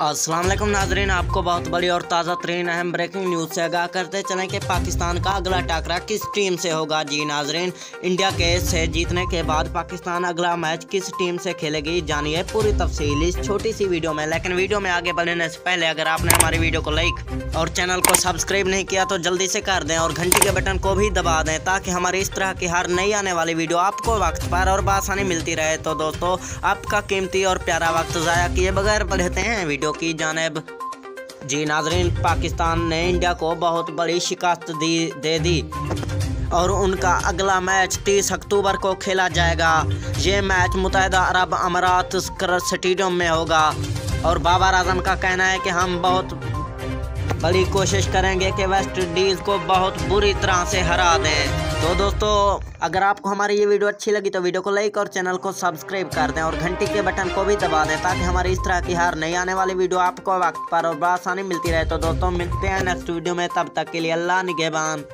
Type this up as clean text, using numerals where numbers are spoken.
अस्सलाम वालेकुम नाजरीन, आपको बहुत बड़ी और ताज़ा तरीन अहम ब्रेकिंग न्यूज़ से आगाह करते चलें कि पाकिस्तान का अगला टकरा किस टीम से होगा। जी नाजरीन, इंडिया के से जीतने के बाद पाकिस्तान अगला मैच किस टीम से खेलेगी, जानिए पूरी तफसील इस छोटी सी वीडियो में। लेकिन वीडियो में आगे बढ़ने से पहले अगर आपने हमारी वीडियो को लाइक और चैनल को सब्सक्राइब नहीं किया तो जल्दी से कर दें और घंटी के बटन को भी दबा दें ताकि हमारी इस तरह की हर नई आने वाली वीडियो आपको वक्त पर और बआसानी मिलती रहे। तो दोस्तों, आपका कीमती और प्यारा वक्त ज़ाया किए बगैर बढ़ते हैं वीडियो की जानिब। जी नाजरीन, पाकिस्तान ने इंडिया को बहुत बड़ी शिकस्त दे दी और उनका अगला मैच 30 अक्टूबर को खेला जाएगा। ये मैच मुत्तहिदा अरब अमारात स्टेडियम में होगा और बाबर आजम का कहना है कि हम बहुत बड़ी कोशिश करेंगे कि वेस्ट इंडीज़ को बहुत बुरी तरह से हरा दें। तो दोस्तों, अगर आपको हमारी ये वीडियो अच्छी लगी तो वीडियो को लाइक और चैनल को सब्सक्राइब कर दें और घंटी के बटन को भी दबा दें ताकि हमारी इस तरह की हर नई आने वाली वीडियो आपको वक्त पर और बआसानी मिलती रहे। तो दोस्तों, मिलते हैं नेक्स्ट वीडियो में, तब तक के लिए अल्लाह निगहबान।